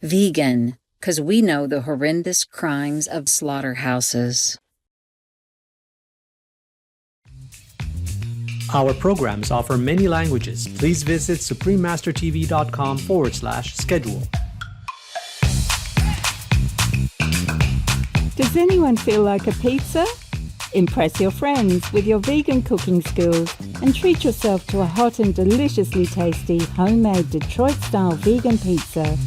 Vegan, 'cause we know the horrendous crimes of slaughterhouses. Our programs offer many languages. Please visit suprememastertv.com/schedule. Does anyone feel like a pizza? Impress your friends with your vegan cooking skills and treat yourself to a hot and deliciously tasty homemade Detroit-style vegan pizza.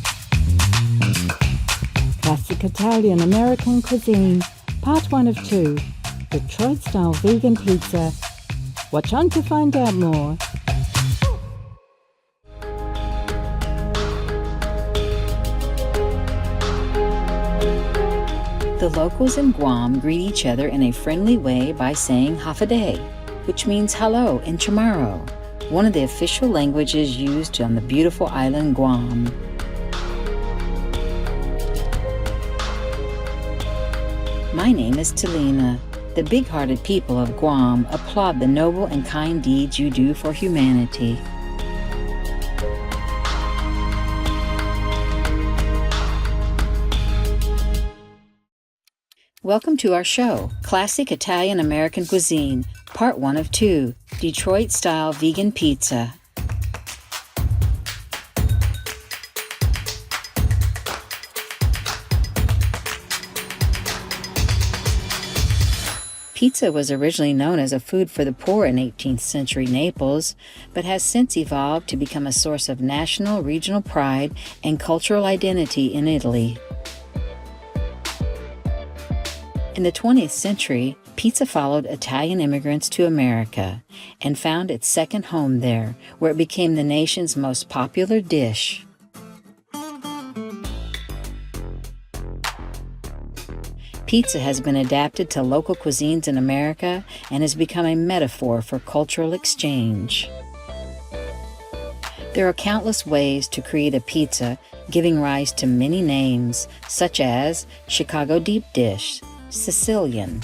Classic Italian-American cuisine, part 1 of 2, Detroit-style vegan pizza. Watch on to find out more. The locals in Guam greet each other in a friendly way by saying "Hafaday," which means hello in Chamorro, one of the official languages used on the beautiful island Guam. My name is Talina. The big-hearted people of Guam applaud the noble and kind deeds you do for humanity. Welcome to our show, Classic Italian-American Cuisine, Part 1 of 2, Detroit-Style Vegan Pizza. Pizza was originally known as a food for the poor in 18th century Naples, but has since evolved to become a source of national, regional pride and cultural identity in Italy. In the 20th century, pizza followed Italian immigrants to America and found its second home there, where it became the nation's most popular dish. Pizza has been adapted to local cuisines in America and has become a metaphor for cultural exchange. There are countless ways to create a pizza, giving rise to many names, such as Chicago deep dish, Sicilian,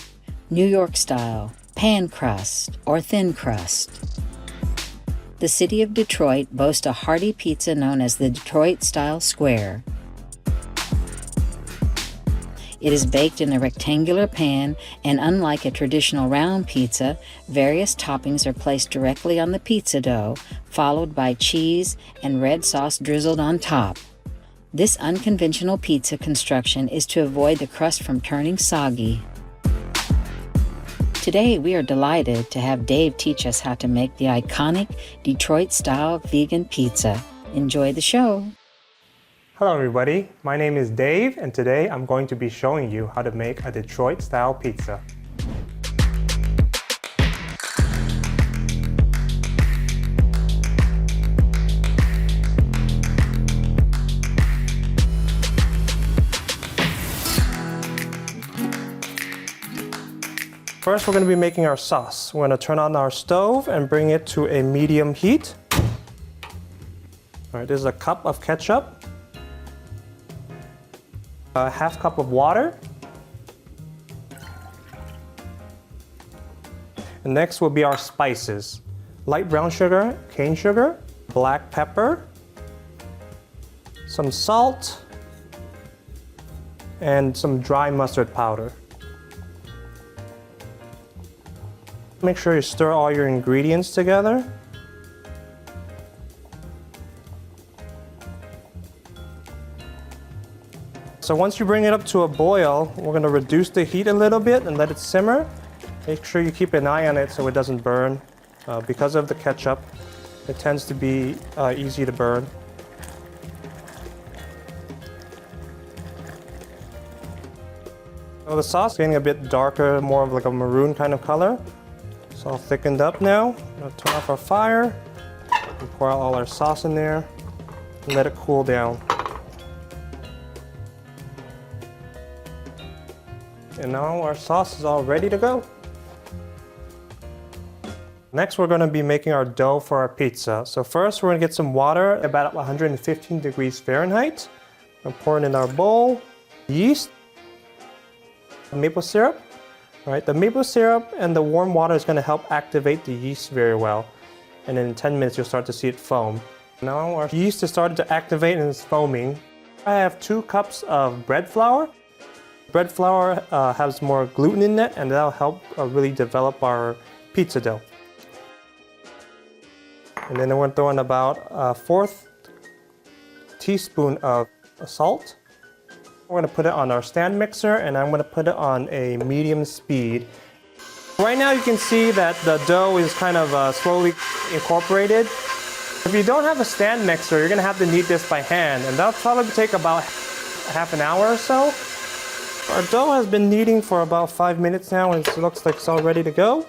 New York style, pan crust, or thin crust. The city of Detroit boasts a hearty pizza known as the Detroit-style square. It is baked in a rectangular pan, and unlike a traditional round pizza, various toppings are placed directly on the pizza dough, followed by cheese and red sauce drizzled on top. This unconventional pizza construction is to avoid the crust from turning soggy. Today, we are delighted to have Dave teach us how to make the iconic Detroit-style vegan pizza. Enjoy the show. Hello everybody, my name is Dave and today I'm going to be showing you how to make a Detroit-style pizza. First we're going to be making our sauce. We're going to turn on our stove and bring it to a medium heat. Alright, this is a cup of ketchup. A half cup of water. And next will be our spices. Light brown sugar, cane sugar, black pepper, some salt, and some dry mustard powder. Make sure you stir all your ingredients together. So once you bring it up to a boil, we're going to reduce the heat a little bit and let it simmer. Make sure you keep an eye on it so it doesn't burn. Because of the ketchup, it tends to be easy to burn. So the sauce is getting a bit darker, more of like a maroon kind of color. It's all thickened up now. We'll turn off our fire, and pour out all our sauce in there, and let it cool down. And now our sauce is all ready to go. Next, we're going to be making our dough for our pizza. So first, we're going to get some water about 115 degrees Fahrenheit. We're pouring in our bowl, yeast, maple syrup. All right, the maple syrup and the warm water is going to help activate the yeast very well. And in 10 minutes, you'll start to see it foam. Now our yeast is starting to activate and it's foaming. I have 2 cups of bread flour. Bread flour has more gluten in it, and that'll help really develop our pizza dough. And then we're throwing about a 1/4 teaspoon of salt. We're going to put it on our stand mixer, and I'm going to put it on a medium speed. Right now you can see that the dough is kind of slowly incorporated. If you don't have a stand mixer, you're going to have to knead this by hand, and that'll probably take about half an hour or so. Our dough has been kneading for about 5 minutes now, and it looks like it's all ready to go.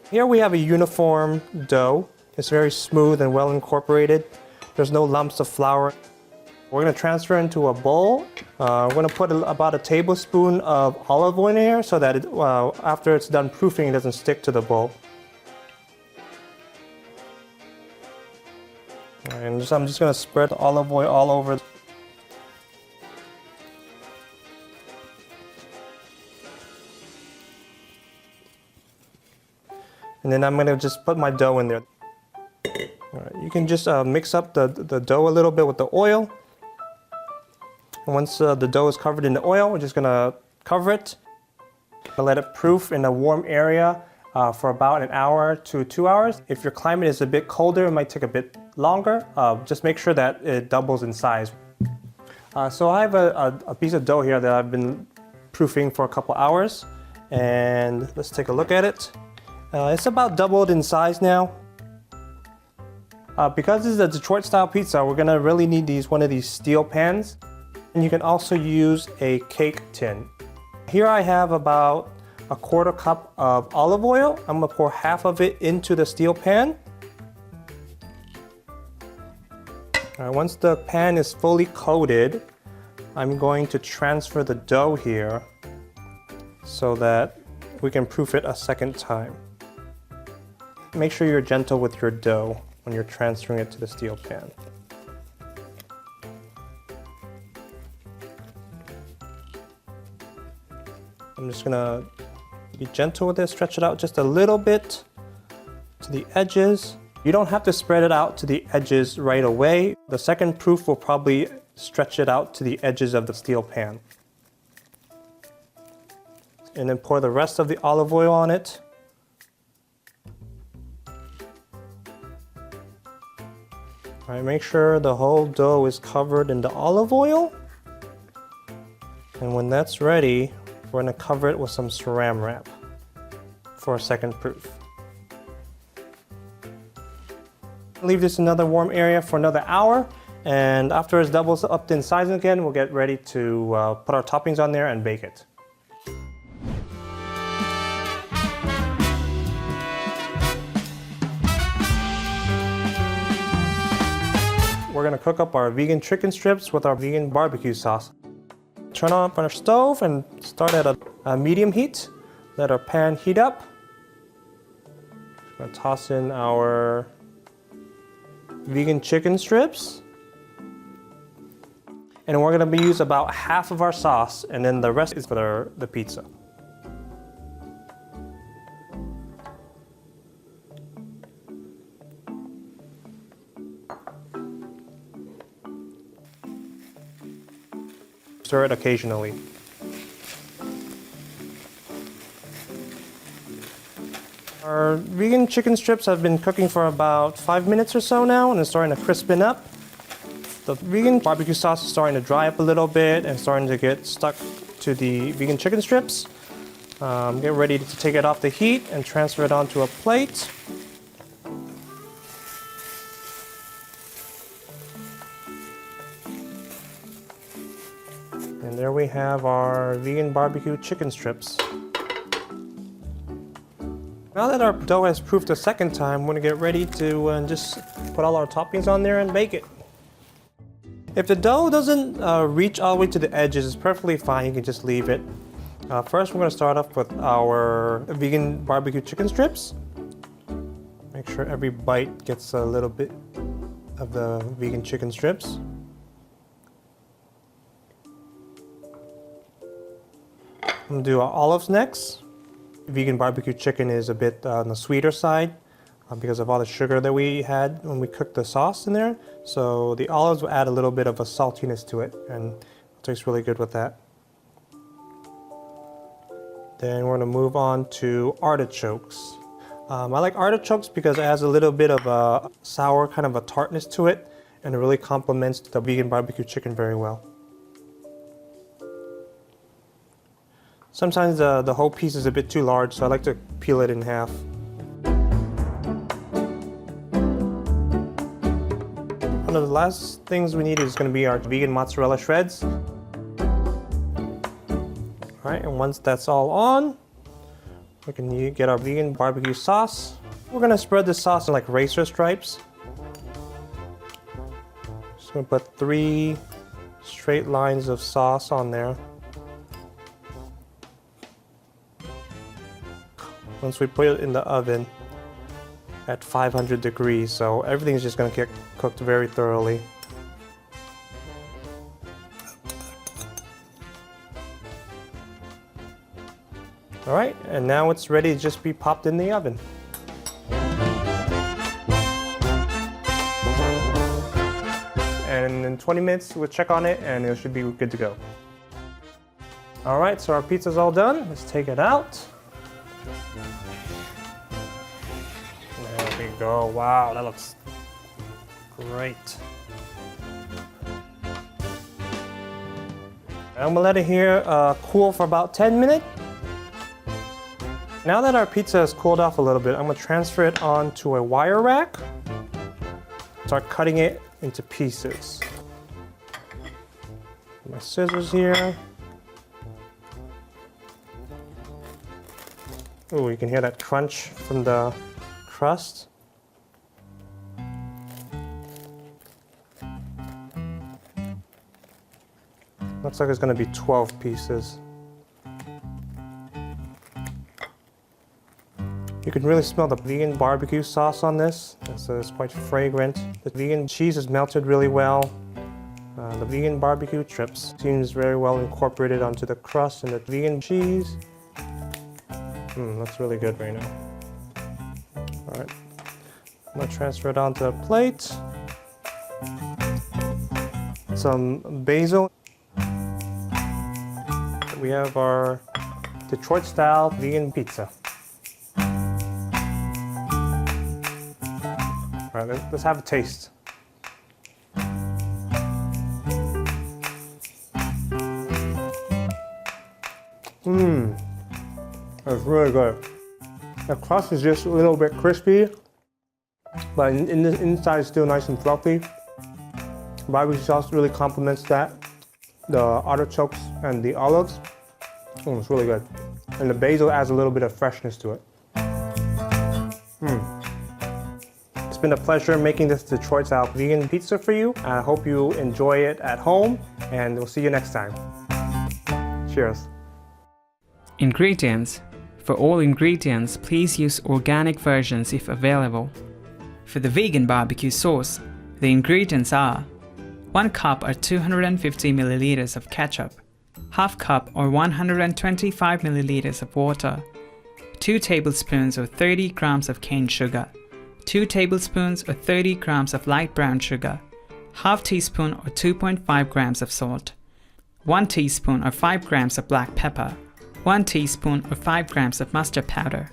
Here we have a uniform dough. It's very smooth and well incorporated. There's no lumps of flour. We're going to transfer into a bowl. We're going to put about a tablespoon of olive oil in here so that after it's done proofing, it doesn't stick to the bowl. And I'm just going to spread the olive oil all over. And then I'm going to just put my dough in there. All right, you can just mix up the dough a little bit with the oil. And once the dough is covered in the oil, we're just going to cover it and let it proof in a warm area for about an hour to 2 hours. If your climate is a bit colder, it might take a bit longer. Just make sure that it doubles in size. So I have a piece of dough here that I've been proofing for a couple hours. And let's take a look at it. It's about doubled in size now. Because this is a Detroit style pizza, we're gonna really need one of these steel pans. And you can also use a cake tin. Here I have about a 1/4 cup of olive oil. I'm gonna pour half of it into the steel pan. All right, once the pan is fully coated, I'm going to transfer the dough here so that we can proof it a second time. Make sure you're gentle with your dough when you're transferring it to the steel pan. I'm just gonna be gentle with it, stretch it out just a little bit to the edges. You don't have to spread it out to the edges right away. The second proof will probably stretch it out to the edges of the steel pan. And then pour the rest of the olive oil on it. All right, make sure the whole dough is covered in the olive oil. And when that's ready, we're going to cover it with some saran wrap for a second proof. Leave this in another warm area for another hour, and after it doubles up in size again, we'll get ready to put our toppings on there and bake it. We're going to cook up our vegan chicken strips with our vegan barbecue sauce. Turn on our stove and start at a medium heat. Let our pan heat up. Going to toss in our vegan chicken strips. And we're going to use about half of our sauce, and then the rest is for the pizza. Stir it occasionally. Our vegan chicken strips have been cooking for about 5 minutes or so now, and it's starting to crispen up. The vegan barbecue sauce is starting to dry up a little bit and starting to get stuck to the vegan chicken strips. Get ready to take it off the heat and transfer it onto a plate. And there we have our vegan barbecue chicken strips. Now that our dough has proofed a second time, we're going to get ready to just put all our toppings on there and bake it. If the dough doesn't reach all the way to the edges, it's perfectly fine. You can just leave it. First, we're going to start off with our vegan barbecue chicken strips. Make sure every bite gets a little bit of the vegan chicken strips. I'm going to do olives next. Vegan barbecue chicken is a bit on the sweeter side. because of all the sugar that we had when we cooked the sauce in there. So the olives will add a little bit of a saltiness to it, and it tastes really good with that. Then we're going to move on to artichokes. I like artichokes because it has a little bit of a sour, kind of a tartness to it, and it really complements the vegan barbecue chicken very well. Sometimes the whole piece is a bit too large, so I like to peel it in half. One of the last things we need is going to be our vegan mozzarella shreds. Alright, and once that's all on, we can get our vegan barbecue sauce. We're going to spread the sauce in like racer stripes. Just going to put 3 straight lines of sauce on there. Once we put it in the oven at 500 degrees, so everything's just going to get cooked very thoroughly. Alright, and now it's ready to just be popped in the oven. And in 20 minutes we'll check on it and it should be good to go. Alright, so our pizza's all done. Let's take it out. There we go. Wow, that looks great. I'm gonna let it here cool for about 10 minutes. Now that our pizza has cooled off a little bit, I'm gonna transfer it onto a wire rack. Start cutting it into pieces. My scissors here. Oh, you can hear that crunch from the crust. Looks like it's going to be 12 pieces. You can really smell the vegan barbecue sauce on this. It's quite fragrant. The vegan cheese is melted really well. The vegan barbecue strips seems very well incorporated onto the crust and the vegan cheese. Looks really good right now. Alright, I'm going to transfer it onto a plate. Some basil. We have our Detroit style vegan pizza. Alright, let's have a taste. That's really good. The crust is just a little bit crispy, but in the inside is still nice and fluffy. Barbecue sauce really complements that. The artichokes and the olives, it's really good. And the basil adds a little bit of freshness to it. It's been a pleasure making this Detroit style vegan pizza for you. I hope you enjoy it at home, and we'll see you next time. Cheers. Ingredients. For all ingredients, please use organic versions if available. For the vegan barbecue sauce, the ingredients are 1 cup or 250 milliliters of ketchup, ½ cup or 125 milliliters of water, 2 tablespoons or 30 grams of cane sugar, 2 tablespoons or 30 grams of light brown sugar, ½ teaspoon or 2.5 grams of salt, 1 teaspoon or 5 grams of black pepper, 1 teaspoon or 5 grams of mustard powder.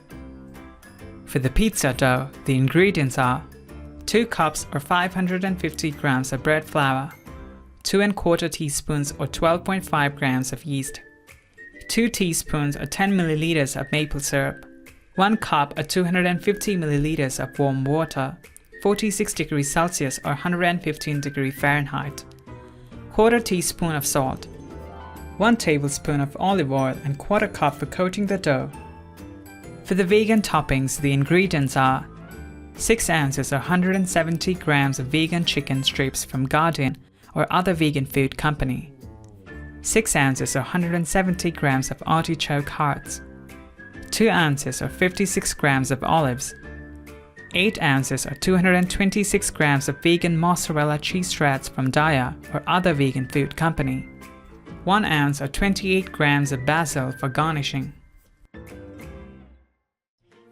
For the pizza dough, the ingredients are 2 cups or 550 grams of bread flour, 2 1/4 teaspoons or 12.5 grams of yeast, 2 teaspoons or 10 milliliters of maple syrup, 1 cup or 250 milliliters of warm water, 46 degrees Celsius or 115 degrees Fahrenheit, 1/4 teaspoon of salt, 1 tablespoon of olive oil and 1/4 cup for coating the dough. For the vegan toppings, the ingredients are 6 ounces or 170 grams of vegan chicken strips from Guardian or other vegan food company, 6 ounces or 170 grams of artichoke hearts, 2 ounces or 56 grams of olives, 8 ounces or 226 grams of vegan mozzarella cheese shreds from Daya or other vegan food company, 1 ounce or 28 grams of basil for garnishing.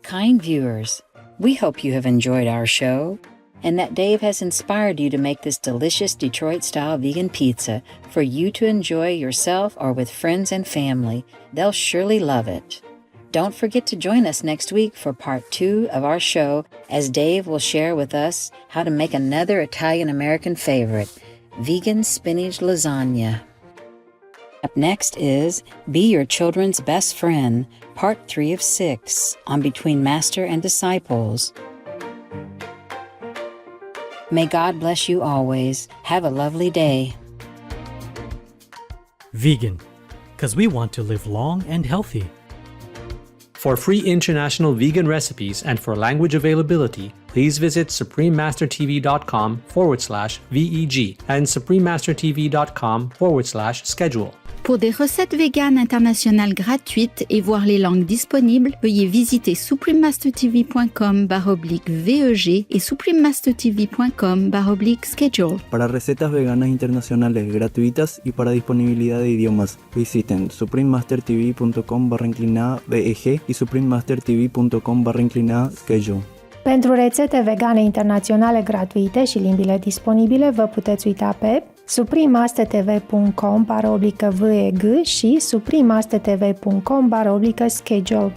Kind viewers, We hope you have enjoyed our show and that Dave has inspired you to make this delicious Detroit-style vegan pizza for you to enjoy yourself or with friends and family. They'll surely love it. Don't forget to join us next week for part 2 of our show as Dave will share with us how to make another Italian-American favorite, vegan spinach lasagna. Up next is Be Your Children's Best Friend, part 3 of 6 on Between Master and Disciples. May God bless you always. Have a lovely day. Vegan, because we want to live long and healthy. For free international vegan recipes and for language availability, please visit suprememastertv.com/VEG and suprememastertv.com/schedule. Pour des recettes véganes internationales gratuites et voir les langues disponibles, veuillez visiter suprememastertv.com/VEG et suprememastertv.com/schedule. Para recetas veganas internacionales gratuitas y para disponibilidad de idiomas, visiten suprememastertv.com/VEG y suprememastertv.com/schedule. Pentru rețete vegane internaționale gratuite și limbile disponibile, vă puteți uita pe suprememastertv.com/VEG și suprememastertv.com/schedule.